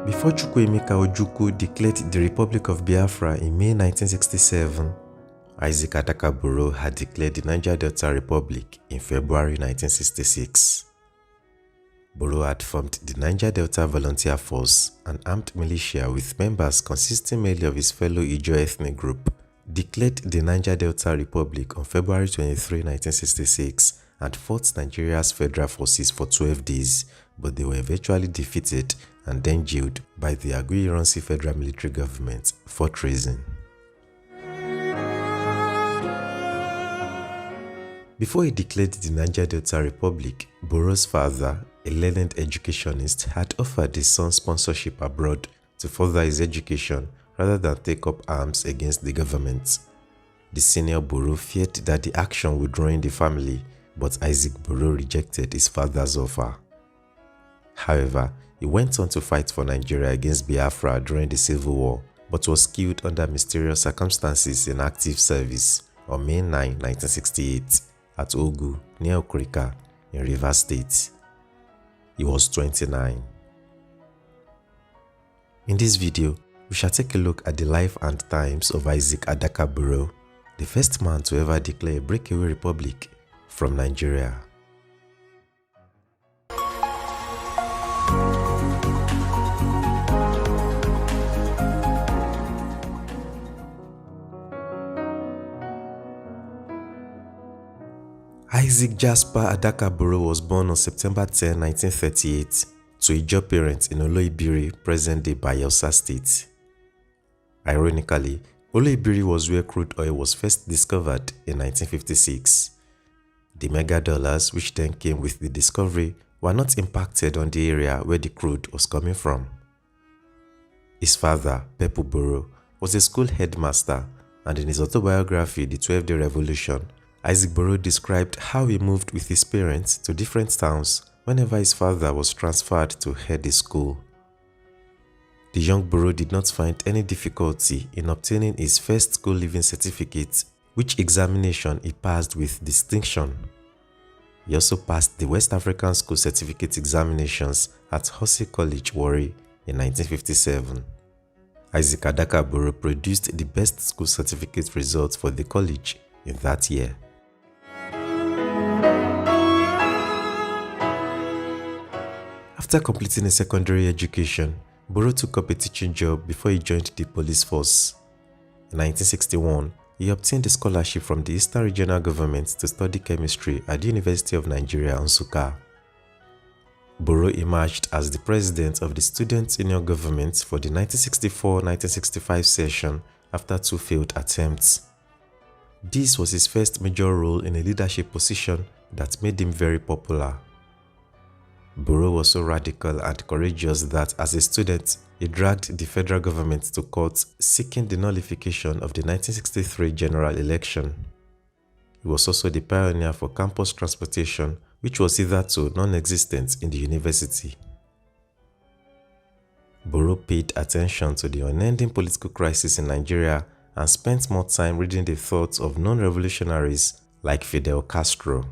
Before Chukwuemeka Ojukwu declared the Republic of Biafra in May 1967, Isaac Adaka Boro had declared the Niger Delta Republic in February 1966. Boro had formed the Niger Delta Volunteer Force, an armed militia with members consisting mainly of his fellow Ijaw ethnic group, declared the Niger Delta Republic on February 23, 1966 and fought Nigeria's federal forces for 12 days, but they were eventually defeated and then jailed by the Ijaw-isokoboy federal military government for treason. Before he declared the Niger Delta Republic, Boro's father, a learned educationist, had offered his son sponsorship abroad to further his education rather than take up arms against the government. The senior Boro feared that the action would ruin the family, but Isaac Boro rejected his father's offer. However, he went on to fight for Nigeria against Biafra during the Civil War, but was killed under mysterious circumstances in active service on May 9, 1968, at Ogu, near Okrika, in Rivers State. He was 29. In this video, we shall take a look at the life and times of Isaac Adaka Boro, the first man to ever declare a breakaway republic from Nigeria. Isaac Jasper Adaka Boro was born on September 10, 1938, to Ijaw parents in Oloibiri, present-day Bayelsa State. Ironically, Oloibiri was where crude oil was first discovered in 1956. The megadollars which then came with the discovery were not impacted on the area where the crude was coming from. His father, Pepu Boro, was a school headmaster, and in his autobiography, The 12-Day Revolution, Isaac Boro described how he moved with his parents to different towns whenever his father was transferred to head a school. The young Boro did not find any difficulty in obtaining his first school leaving certificate, which examination he passed with distinction. He also passed the West African School Certificate examinations at Hussey College, Warri, in 1957. Isaac Adaka Boro produced the best school certificate results for the college in that year. After completing a secondary education, Boro took up a teaching job before he joined the police force. In 1961, he obtained a scholarship from the Eastern Regional Government to study chemistry at the University of Nigeria, Nsukka. Boro emerged as the president of the Student Union Government for the 1964-1965 session after 2 failed attempts. This was his first major role in a leadership position that made him very popular. Boro was so radical and courageous that as a student, he dragged the federal government to court seeking the nullification of the 1963 general election. He was also the pioneer for campus transportation, which was hitherto non-existent in the university. Boro paid attention to the unending political crisis in Nigeria and spent more time reading the thoughts of non-revolutionaries like Fidel Castro.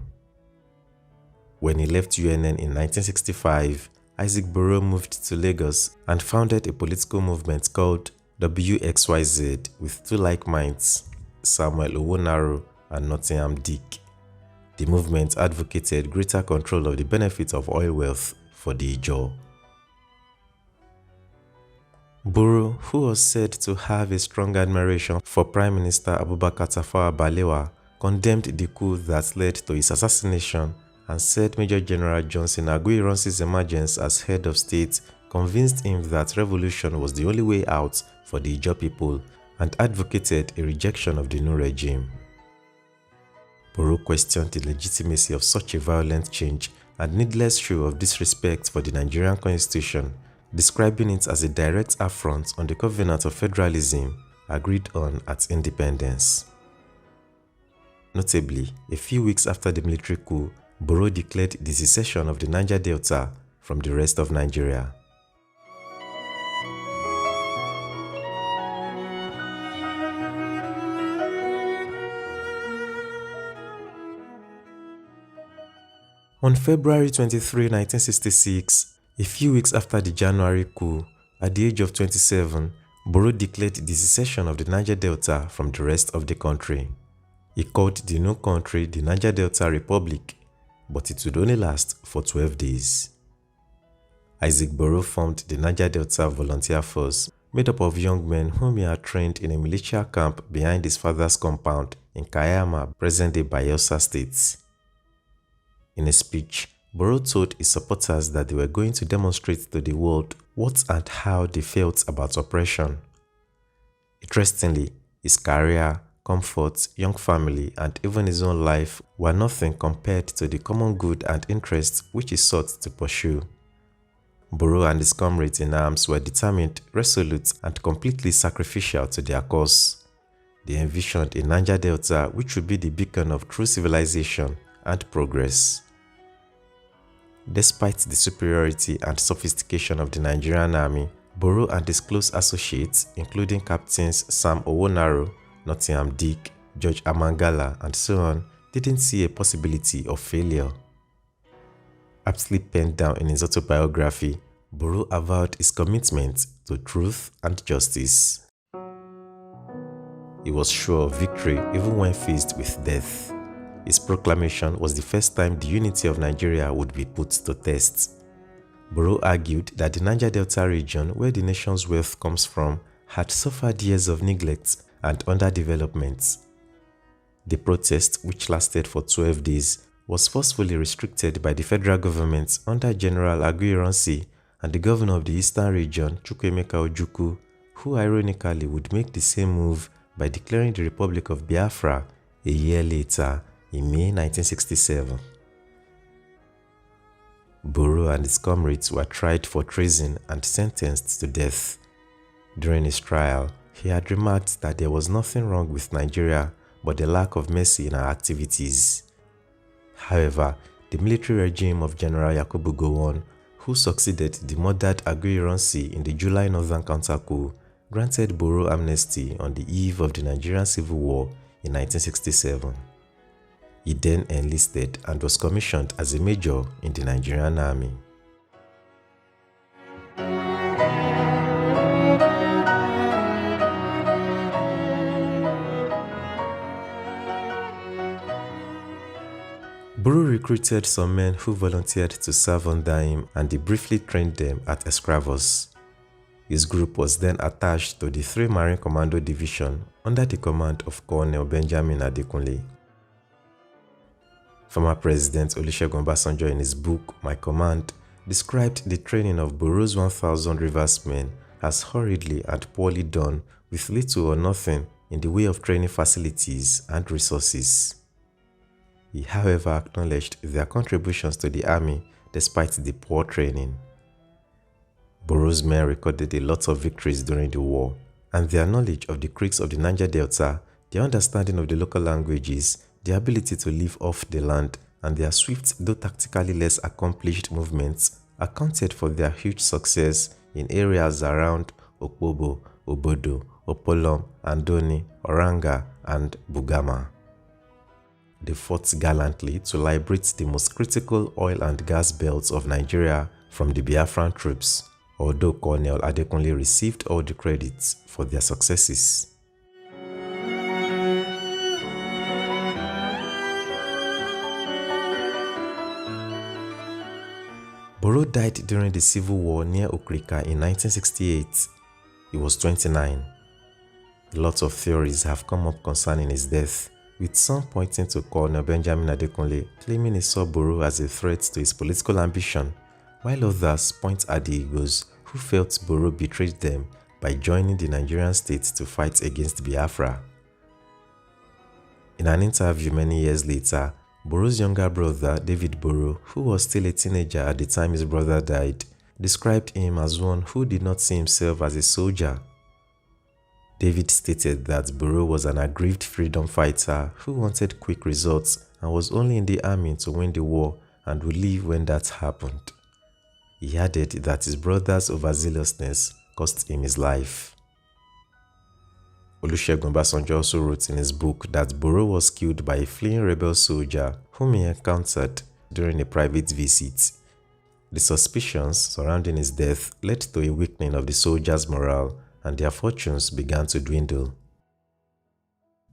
When he left UNN in 1965, Isaac Boro moved to Lagos and founded a political movement called WXYZ with 2 like minds, Samuel Owonaro and Nottingham Dick. The movement advocated greater control of the benefits of oil wealth for the Ijaw. Boro, who was said to have a strong admiration for Prime Minister Abubakar Tafawa Balewa, condemned the coup that led to his assassination and said Major General Johnson Aguiyi-Ironsi's emergence as head of state convinced him that revolution was the only way out for the Ijaw people and advocated a rejection of the new regime. Boro questioned the legitimacy of such a violent change and needless show of disrespect for the Nigerian constitution, describing it as a direct affront on the covenant of federalism agreed on at independence. Notably, a few weeks after the military coup, Boro declared the secession of the Niger Delta from the rest of Nigeria. On February 23, 1966, a few weeks after the January coup, At the age of 27, Boro declared the secession of the Niger Delta from the rest of the country. He called the new country the Niger Delta Republic, but it would only last for 12 days. Isaac Boro formed the Niger Delta Volunteer Force, made up of young men whom he had trained in a militia camp behind his father's compound in Kayama, present-day Bayelsa State. In a speech, Boro told his supporters that they were going to demonstrate to the world what and how they felt about oppression. Interestingly, his career, comfort, young family, and even his own life were nothing compared to the common good and interests which he sought to pursue. Boro and his comrades in arms were determined, resolute, and completely sacrificial to their cause. They envisioned a Niger Delta which would be the beacon of true civilization and progress. Despite the superiority and sophistication of the Nigerian army, Boro and his close associates, including Captains Sam Owonaro, Nottingham Dick, George Amangala, and so on, didn't see a possibility of failure. Aptly penned down in his autobiography, Boro avowed his commitment to truth and justice. He was sure of victory even when faced with death. His proclamation was the first time the unity of Nigeria would be put to test. Boro argued that the Niger Delta region, where the nation's wealth comes from, had suffered years of neglect and underdevelopment. The protest, which lasted for 12 days, was forcefully restricted by the federal government under General Aguiyi-Ironsi and the governor of the eastern region, Chukwuemeka Ojukwu, who ironically would make the same move by declaring the Republic of Biafra a year later, in May 1967. Boro and his comrades were tried for treason and sentenced to death. During his trial, he had remarked that there was nothing wrong with Nigeria but the lack of mercy in our activities. However, the military regime of General Yakubu Gowon, who succeeded the murdered Aguiyi-Ironsi in the July Northern Counter-coup, granted Boro amnesty on the eve of the Nigerian Civil War in 1967. He then enlisted and was commissioned as a major in the Nigerian army. Boro recruited some men who volunteered to serve under him, and he briefly trained them at Escravos. His group was then attached to the 3 Marine Commando Division under the command of Colonel Benjamin Adekunle. Former President Olusegun Obasanjo, in his book My Command, described the training of Boro's 1,000 Rivers men as hurriedly and poorly done, with little or nothing in the way of training facilities and resources. He, however, acknowledged their contributions to the army despite the poor training. Boro's men recorded a lot of victories during the war, and their knowledge of the creeks of the Niger Delta, their understanding of the local languages, their ability to live off the land, and their swift though tactically less accomplished movements accounted for their huge success in areas around Okpobo, Obodo, Opolom, Andoni, Oranga, and Bugama. They fought gallantly to liberate the most critical oil and gas belts of Nigeria from the Biafran troops, although Colonel Adekunle received all the credits for their successes. Boro died during the Civil War near Okrika in 1968. He was 29. A lot of theories have come up concerning his death, with some pointing to Colonel Benjamin Adekunle claiming he saw Boro as a threat to his political ambition, while others point at the Igbos who felt Boro betrayed them by joining the Nigerian state to fight against Biafra. In an interview many years later, Boro's younger brother, David Boro, who was still a teenager at the time his brother died, described him as one who did not see himself as a soldier. David stated that Boro was an aggrieved freedom fighter who wanted quick results and was only in the army to win the war and would leave when that happened. He added that his brother's overzealousness cost him his life. Olusegun Obasanjo also wrote in his book that Boro was killed by a fleeing rebel soldier whom he encountered during a private visit. The suspicions surrounding his death led to a weakening of the soldiers' morale and their fortunes began to dwindle.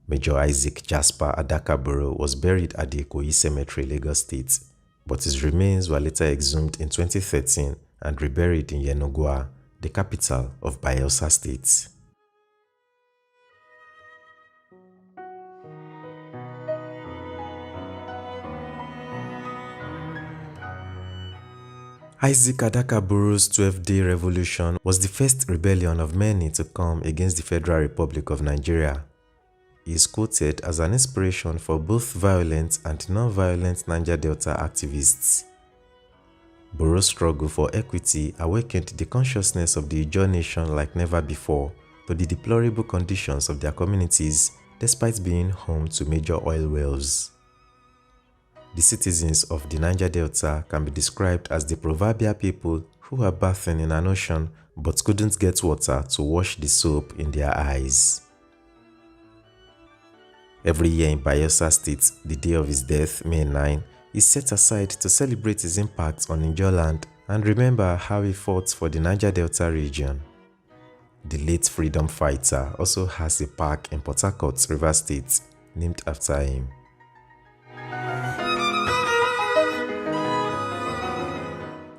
Major Isaac Jasper Adaka Boro was buried at the Ikoyi Cemetery, Lagos State, but his remains were later exhumed in 2013 and reburied in Yenagoa, the capital of Bayelsa State. Isaac Adaka Boro's 12-day revolution was the first rebellion of many to come against the Federal Republic of Nigeria. He is quoted as an inspiration for both violent and non-violent Niger Delta activists. Boro's struggle for equity awakened the consciousness of the Ijaw nation like never before to the deplorable conditions of their communities despite being home to major oil wells. The citizens of the Niger Delta can be described as the proverbial people who were bathing in an ocean but couldn't get water to wash the soap in their eyes. Every year in Bayelsa State, the day of his death, May 9, is set aside to celebrate his impact on Ijaw land and remember how he fought for the Niger Delta region. The late freedom fighter also has a park in Port Harcourt, Rivers State, named after him.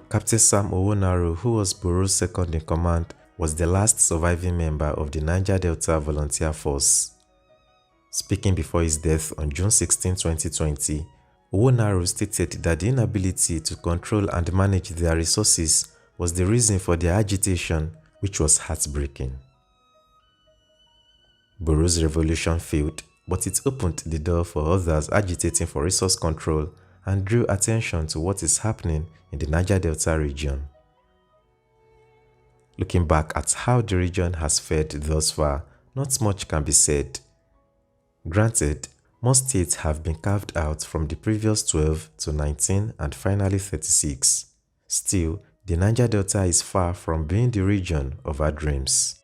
Captain Sam Owonaro, who was Boro's second in command, was the last surviving member of the Niger Delta Volunteer Force. Speaking before his death on June 16, 2020, Owonaro stated that the inability to control and manage their resources was the reason for their agitation, which was heartbreaking. Boro's revolution failed, but it opened the door for others agitating for resource control and drew attention to what is happening in the Niger Delta region. Looking back at how the region has fared thus far, not much can be said. Granted, most states have been carved out from the previous 12 to 19 and finally 36. Still, the Niger Delta is far from being the region of our dreams.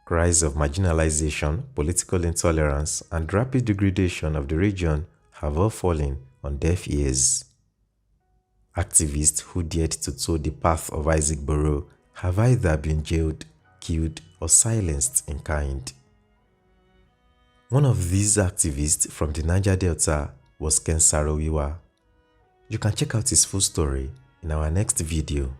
Cries of marginalization, political intolerance, and rapid degradation of the region have all fallen on deaf ears. Activists who dared to toe the path of Isaac Boro have either been jailed, killed, or silenced in kind. One of these activists from the Niger Delta was Ken Saro-Wiwa. You can check out his full story in our next video.